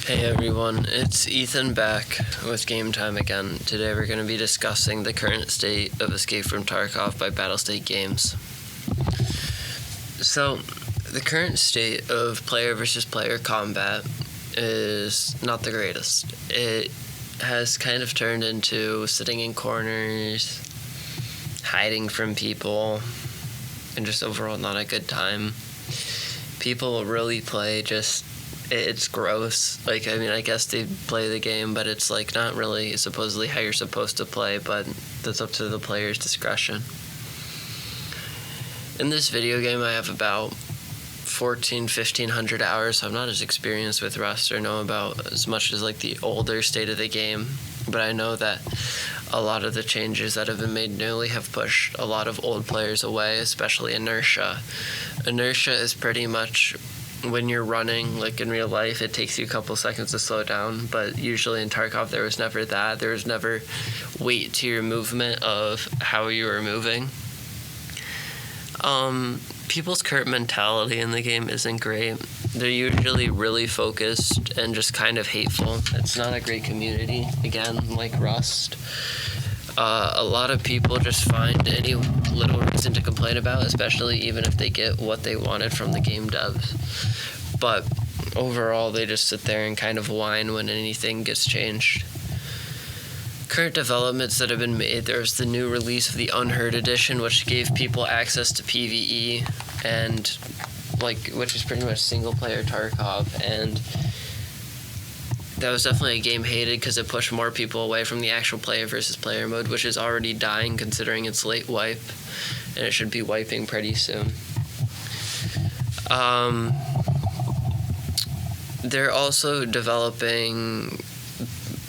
Hey everyone, it's Ethan back with Game Time again. Today we're going to be discussing the current state of Escape from Tarkov by Battlestate Games. So, the current state of player versus player combat is not the greatest. It has kind of turned into sitting in corners, hiding from people, and just overall not a good time. People really play it's gross. I guess they play the game, but it's not really supposedly how you're supposed to play, but that's up to the player's discretion. In this video game, I have about 1,500 hours, so I'm not as experienced with Rust or know about as much as the older state of the game, but I know that a lot of the changes that have been made newly have pushed a lot of old players away, especially inertia. Inertia is pretty much when you're running, in real life, it takes you a couple seconds to slow down, but usually in Tarkov there was never that. There was never weight to your movement of how you were moving. People's current mentality in the game isn't great. They're usually really focused and just kind of hateful. It's not a great community, again, like Rust. A lot of people just find any little reason to complain about, especially even if they get what they wanted from the game devs. But overall, they just sit there and kind of whine when anything gets changed. Current developments that have been made, there's the new release of the Unheard Edition, which gave people access to PvE, and which is pretty much single-player Tarkov, and that was definitely a game hated because it pushed more people away from the actual player versus player mode, which is already dying considering its late wipe, and it should be wiping pretty soon. They're also developing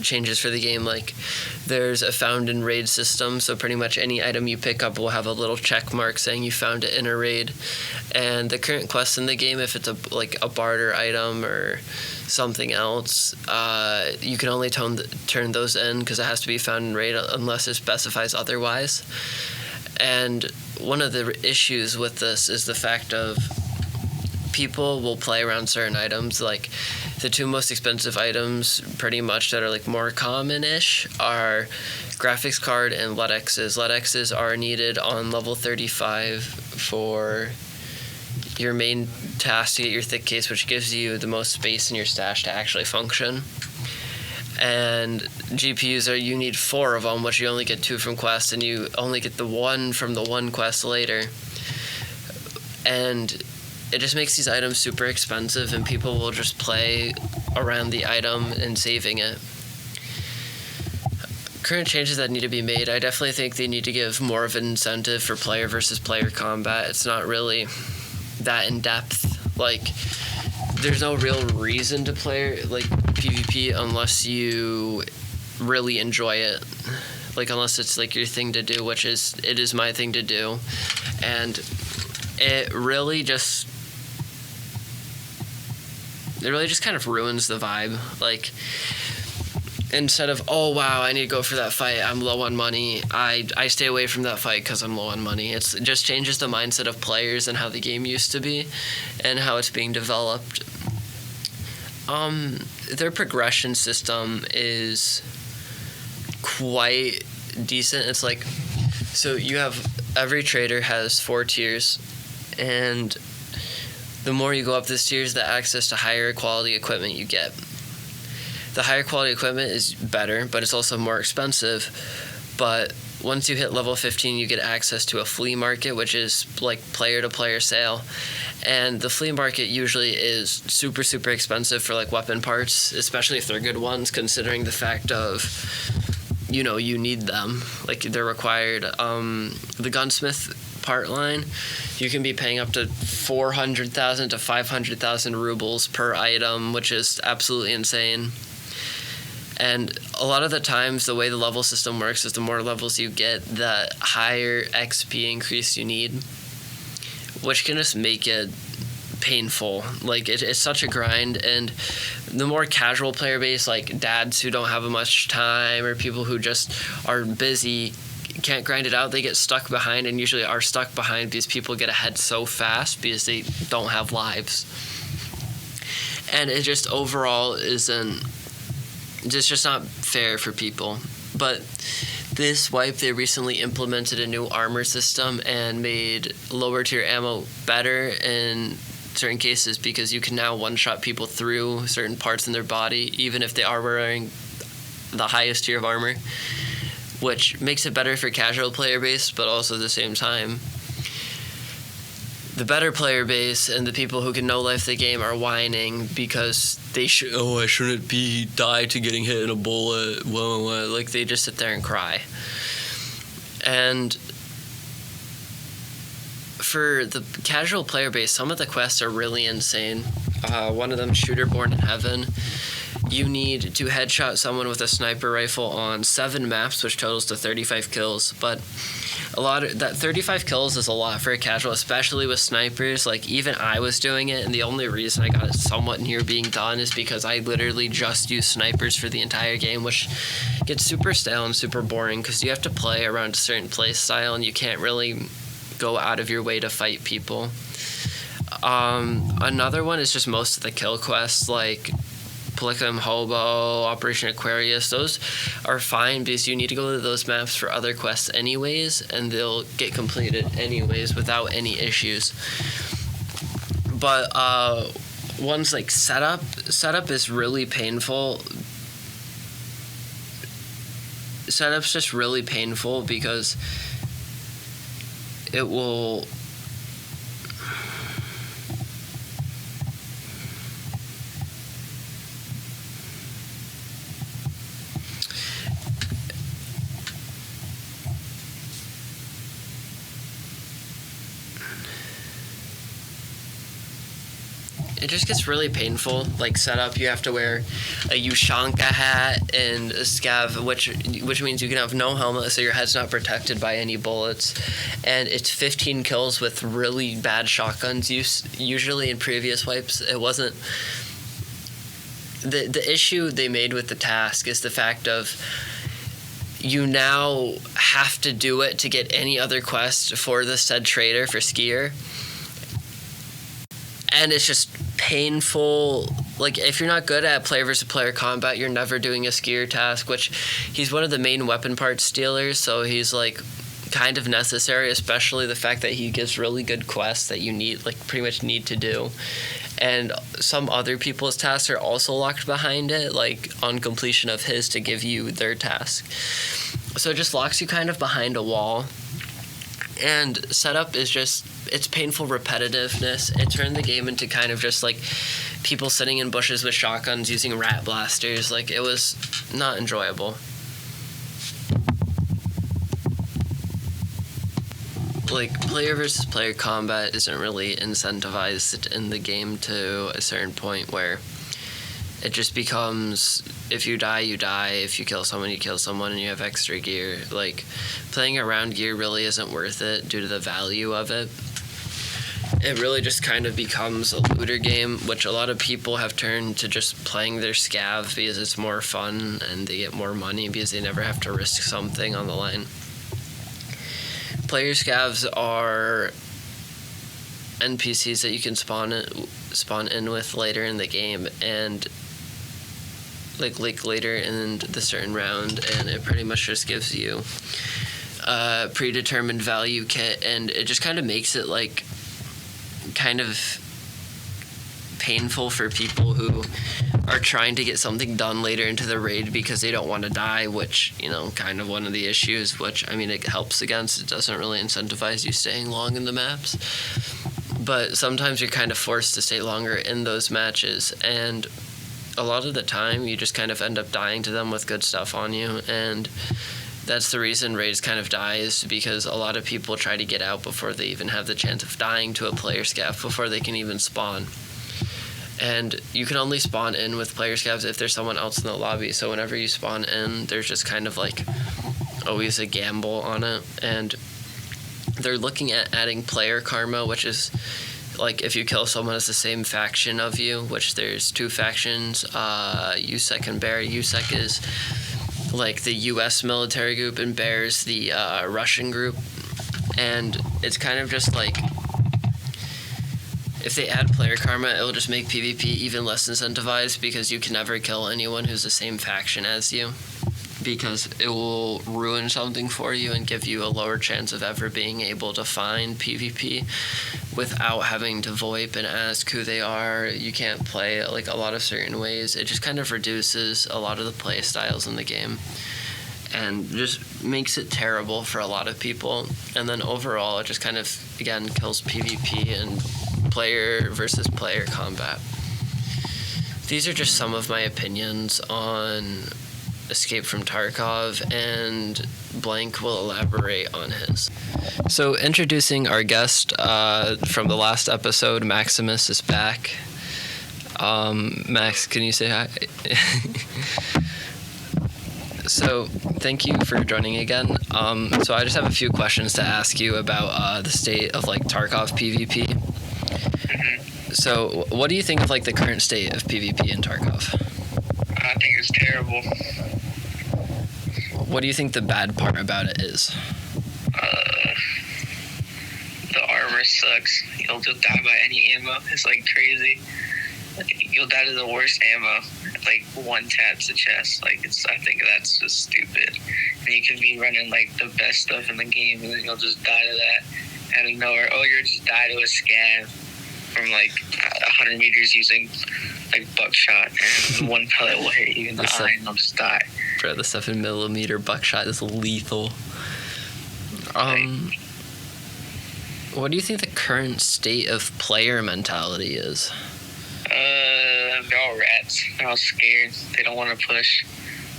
changes for the game, there's a found in raid system, so pretty much any item you pick up will have a little check mark saying you found it in a raid. And the current quests in the game, if it's a barter item or something else, you can only turn those in because it has to be found in raid unless it specifies otherwise. And one of the issues with this is the fact of people will play around certain items. The two most expensive items pretty much that are more common-ish are graphics card and LUTXs. LUTXs are needed on level 35 for your main task to get your thick case, which gives you the most space in your stash to actually function. And GPUs you need 4 of them, which you only get 2 from quests, and you only get the 1 from the 1 quest later. And it just makes these items super expensive, and people will just play around the item and saving it. Current changes that need to be made, I definitely think they need to give more of an incentive for player versus player combat. It's not really that in-depth. There's no real reason to play PvP unless you really enjoy it. Unless it's your thing to do, which it is my thing to do. And it really just kind of ruins the vibe. Instead of, oh wow, I need to go for that fight, I'm low on money, I stay away from that fight because I'm low on money. It just changes the mindset of players and how the game used to be and how it's being developed. Their progression system is quite decent. It's so you have, every trader has 4 tiers, and the more you go up this tiers, the access to higher quality equipment you get. The higher quality equipment is better, but it's also more expensive. But once you hit level 15, you get access to a flea market, which is player-to-player sale. And the flea market usually is super, super expensive for weapon parts, especially if they're good ones, considering the fact of, you need them. They're required. The gunsmith part line, you can be paying up to 400,000 to 500,000 rubles per item, which is absolutely insane. And a lot of the times, the way the level system works is the more levels you get, the higher XP increase you need, which can just make it painful. It's such a grind, and the more casual player base, dads who don't have much time or people who just are busy, can't grind it out, they get stuck behind, and usually are stuck behind because people get ahead so fast because they don't have lives. and it just overall isn't just not fair for people. But this wipe, they recently implemented a new armor system and made lower tier ammo better in certain cases, because you can now one-shot people through certain parts in their body, even if they are wearing the highest tier of armor, which makes it better for casual player base, but also at the same time, the better player base and the people who can no-life the game are whining because I shouldn't die to getting hit in a bullet, like they just sit there and cry. And for the casual player base, some of the quests are really insane. One of them, Shooter Born in Heaven, you need to headshot someone with a sniper rifle on 7 maps, which totals to 35 kills, but that 35 kills is a lot for a casual, especially with snipers. Like, even I was doing it, and the only reason I got it somewhat near being done is because I literally just used snipers for the entire game, which gets super stale and super boring because you have to play around a certain play style and you can't really go out of your way to fight people. Another one is just most of the kill quests, like Polycum Hobo, Operation Aquarius. Those are fine because you need to go to those maps for other quests anyways, and they'll get completed anyways without any issues. But ones like setup is really painful. Setup's just really painful because it will it just gets really painful. Like setup, you have to wear a Ushanka hat and a scav, which means you can have no helmet, so your head's not protected by any bullets. And it's 15 kills with really bad shotguns. Usually in previous wipes, it wasn't. The issue they made with the task is the fact of you now have to do it to get any other quest for the said trader for Skier. And it's just painful. Like, if you're not good at player versus player combat, you're never doing a Skier task, which he's one of the main weapon parts stealers, so he's like kind of necessary, especially the fact that he gives really good quests that you need, like pretty much need to do. And some other people's tasks are also locked behind it, like on completion of his to give you their task. So it just locks you kind of behind a wall. And setup is just, it's painful repetitiveness. It turned the game into kind of just like people sitting in bushes with shotguns using rat blasters. Like, it was not enjoyable. Like, player versus player combat isn't really incentivized in the game to a certain point where it just becomes, if you die, you die. If you kill someone, you kill someone, and you have extra gear. Like, playing around gear really isn't worth it due to the value of it. It really just kind of becomes a looter game, which a lot of people have turned to just playing their scav because it's more fun and they get more money because they never have to risk something on the line. Player scavs are NPCs that you can spawn in with later in the game, and like later in the certain round, and it pretty much just gives you a predetermined value kit, and it just kind of makes it like kind of painful for people who are trying to get something done later into the raid because they don't want to die, which, you know, kind of one of the issues, which, I mean, it helps against. It doesn't really incentivize you staying long in the maps. But sometimes you're kind of forced to stay longer in those matches, and a lot of the time you just kind of end up dying to them with good stuff on you, and that's the reason raids kind of die, is because a lot of people try to get out before they even have the chance of dying to a player scav before they can even spawn. And you can only spawn in with player scavs if there's someone else in the lobby, so whenever you spawn in, there's just kind of like always a gamble on it. And they're looking at adding player karma, which is like if you kill someone as the same faction of you, which there's 2 factions, USEC and Bear. USEC is like the US military group, and Bear's the Russian group. And it's kind of just like if they add player karma, it'll just make PvP even less incentivized because you can never kill anyone who's the same faction as you, because it will ruin something for you and give you a lower chance of ever being able to find PvP without having to VoIP and ask who they are. You can't play it like a lot of certain ways. It just kind of reduces a lot of the play styles in the game and just makes it terrible for a lot of people. And then overall, it just kind of, again, kills PvP and player versus player combat. These are just some of my opinions on Escape from Tarkov, and Blank will elaborate on his. So introducing our guest from the last episode, Maximus is back. Max, can you say hi? So thank you for joining again. So I just have a few questions to ask you about the state of like Tarkov PvP. Mm-hmm. So what do you think of like the current state of PvP in Tarkov? I think it's terrible. What do you think the bad part about it is? The armor sucks. You'll just die by any ammo. It's like crazy. You'll die to the worst ammo. Like one tap to chest. Like I think that's just stupid. And you could be running like the best stuff in the game, and then you'll just die to that out of nowhere. Oh, you'll just die to a scan from like 100 meters using like buckshot, and one pellet will hit you in the eye, and you'll just die. Bro, the 7mm buckshot is lethal. What do you think the current state of player mentality is? They're all rats. They're all scared. They don't want to push.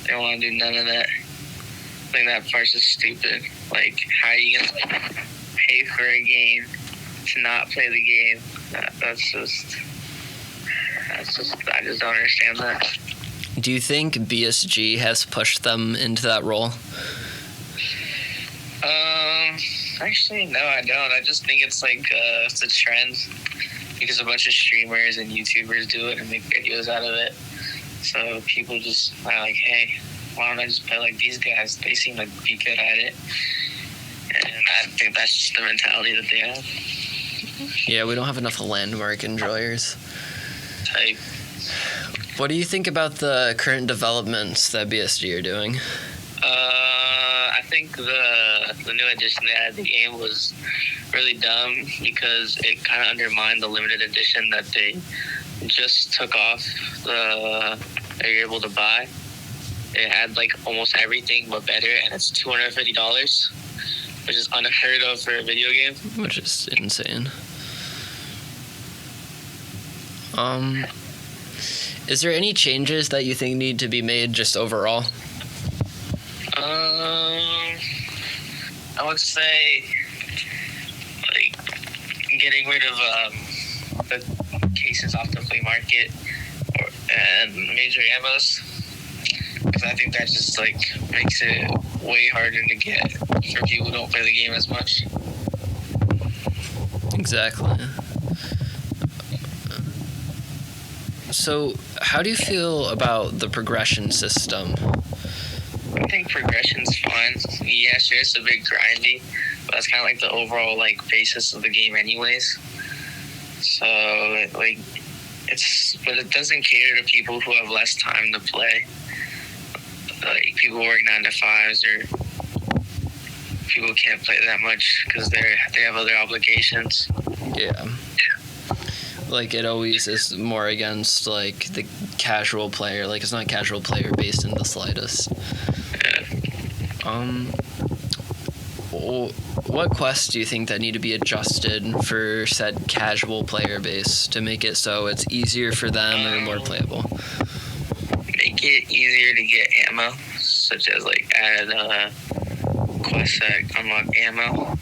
They don't want to do none of that. I think that part's just stupid. Like, how are you gonna like, pay for a game to not play the game? That's just. I just don't understand that. Do you think BSG has pushed them into that role? Actually, no, I don't. I just think it's like it's a trend because a bunch of streamers and YouTubers do it and make videos out of it. So people just are like, hey, why don't I just play like these guys? They seem to be good at it. And I think that's just the mentality that they have. Yeah, we don't have enough landmark enjoyers. Type. What do you think about the current developments that BSG are doing? I think the new addition they added to the game was really dumb because it kind of undermined the limited edition that they just took off that you're able to buy. It had like almost everything but better, and it's $250, which is unheard of for a video game. Which is insane. Is there any changes that you think need to be made just overall? I would say like getting rid of the cases off the flea market and major ammos, because I think that just like makes it way harder to get for people who don't play the game as much. Exactly. So, how do you feel about the progression system? I think progression's fine. Yeah, sure, it's a bit grindy, but that's kind of like the overall like basis of the game, anyways. So, like, but it doesn't cater to people who have less time to play, like people who work 9 to 5s or people who can't play that much because they have other obligations. Yeah. Like, it always is more against, like, the casual player. Like, it's not casual player based in the slightest. What quests do you think that need to be adjusted for said casual player base to make it so it's easier for them or more playable? Make it easier to get ammo, such as, like, add quests that unlock ammo.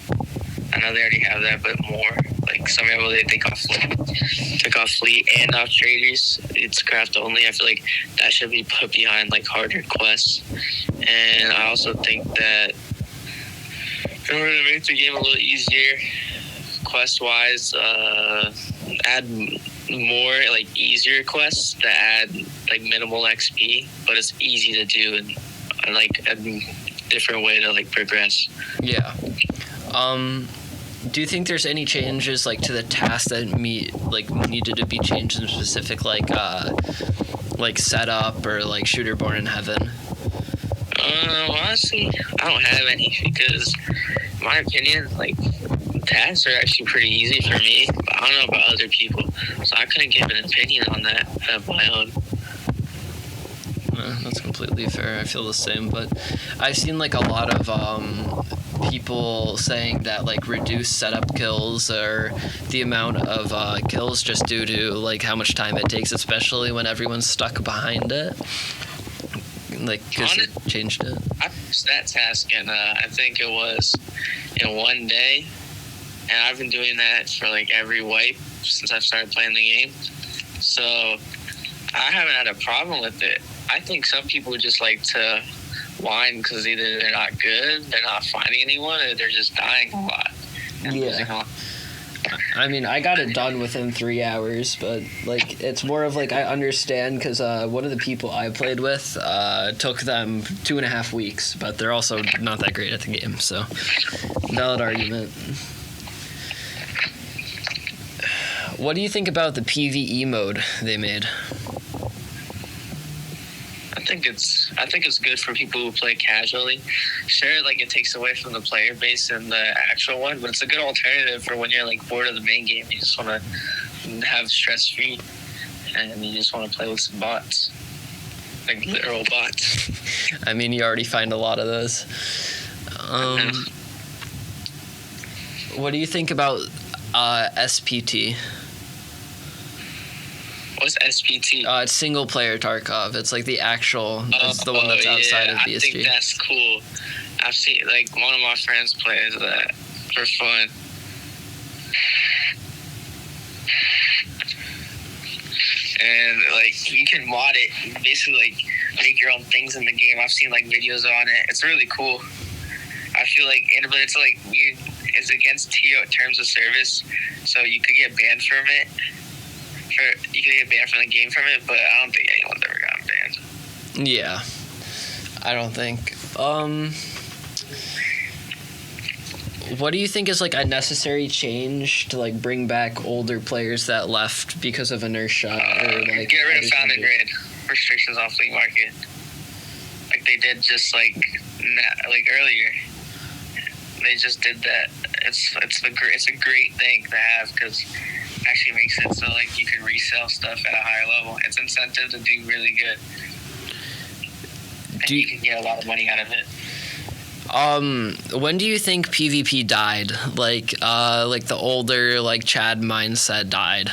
I know they already have that, but more. Like, some people, they took off fleet and off traders. It's craft only. I feel like that should be put behind, like, harder quests. And I also think that in order to make the game a little easier, quest-wise, add more, like, easier quests that add, like, minimal XP, but it's easy to do and like, a different way to, like, progress. Yeah. Do you think there's any changes like to the tasks that needed to be changed in specific like setup or like Shooter Born in Heaven? Honestly, I don't have any because, in my opinion, like tasks are actually pretty easy for me. But I don't know about other people, so I couldn't give an opinion on that of my own. That's completely fair. I feel the same, but I've seen like a lot of people saying that like reduced setup kills or the amount of kills just due to like how much time it takes, especially when everyone's stuck behind it. Like, because it changed it. I finished that task and I think it was in one day, and I've been doing that for like every wipe since I started playing the game. So I haven't had a problem with it. I think some people just like to whine because either they're not good, they're not finding anyone, or they're just dying a lot. Yeah. I mean, I got it done within 3 hours, but like it's more of like I understand because one of the people I played with took them 2.5 weeks, but they're also not that great at the game, so valid argument. What do you think about the PvE mode they made? I think it's good for people who play casually. Sure, like it takes away from the player base in the actual one, but it's a good alternative for when you're like bored of the main game. You just want to have stress free, and you just want to play with some bots, like literal bots. I mean, you already find a lot of those. What do you think about SPT? What's SPT? It's single player Tarkov. It's like the actual. It's the one that's outside of BSG. I think that's cool. I've seen like one of my friends plays that for fun. And like you can mod it, basically like make your own things in the game. I've seen like videos on it. It's really cool. I feel like, but it's like it's against terms of service, so you could get banned from it. You could get banned from the game from it, but I don't think anyone's ever gotten banned. Yeah, I don't think. What do you think is like a necessary change to like bring back older players that left because of inertia or like get rid of found and raid restrictions on Flea Market, like they did just like earlier. They just did that. It's a great thing to have because it actually makes it so like you can resell stuff at a higher level. It's incentive to do really good. And you can get a lot of money out of it. When do you think PvP died? Like the older like Chad mindset died?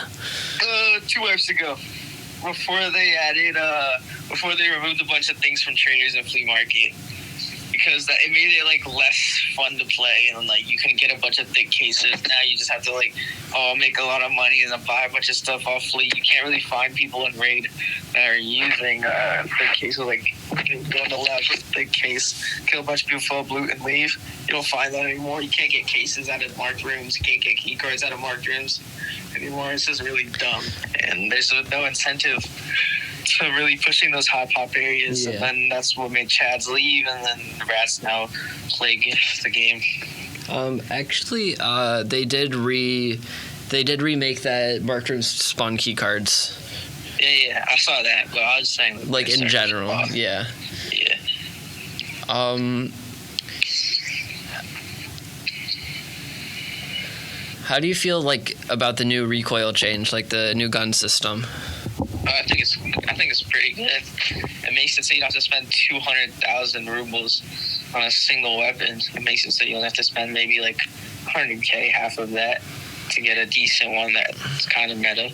2 weeks ago. Before they removed a bunch of things from traders and Flea Market. Because it made it like less fun to play, and like you can get a bunch of thick cases. Now you just have to like make a lot of money and then buy a bunch of stuff off Flea. You can't really find people in raid that are using thick cases. Like you can go in the lab with a thick case, kill a bunch of people, full of loot, and leave. You don't find that anymore. You can't get cases out of marked rooms. You can't get key cards out of marked rooms anymore. It's just really dumb, and there's no incentive to really pushing those hot pop areas. Yeah. And then that's what made Chads leave, and then the Rats now play the game. Actually, they did remake that marked rooms spawn key cards. Yeah, I saw that, but I was saying like in general, yeah. Yeah. How do you feel like about the new recoil change, like the new gun system? I think it's pretty good. It makes it so you don't have to spend 200,000 rubles on a single weapon. It makes it so you only have to spend maybe like 100K, half of that, to get a decent one that's kind of meta.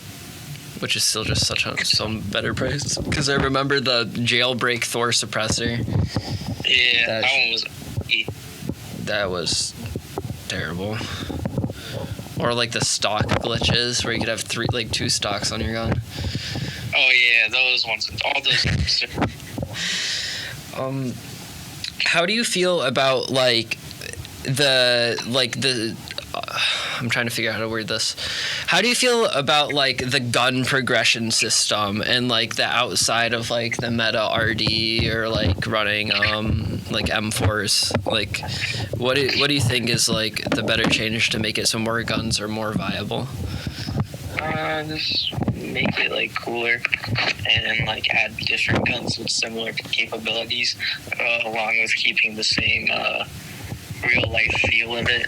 Which is still just some better price. Because I remember the jailbreak Thor suppressor. Yeah, that one was. That was terrible. Or like the stock glitches where you could have 2 stocks on your gun. Oh yeah, those ones. All those ones. How do you feel about like the I'm trying to figure out how to word this. How do you feel about like the gun progression system and like the outside of like the meta RD or like running like M4s? Like, what do you think is like the better change to make it so more guns are more viable? Just make it like cooler and like add different guns with similar capabilities, along with keeping the same real life feel of it.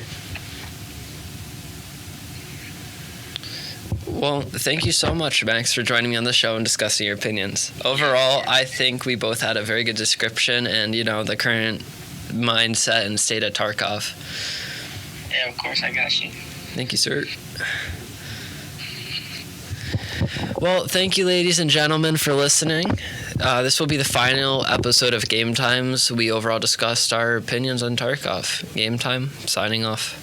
Well, thank you so much, Max, for joining me on the show and discussing your opinions. Overall, I think we both had a very good description and, you know, the current mindset and state of Tarkov. Yeah, of course, I got you. Thank you, sir. Well, thank you, ladies and gentlemen, for listening. This will be the final episode of Game Times. We overall discussed our opinions on Tarkov. Game Time, signing off.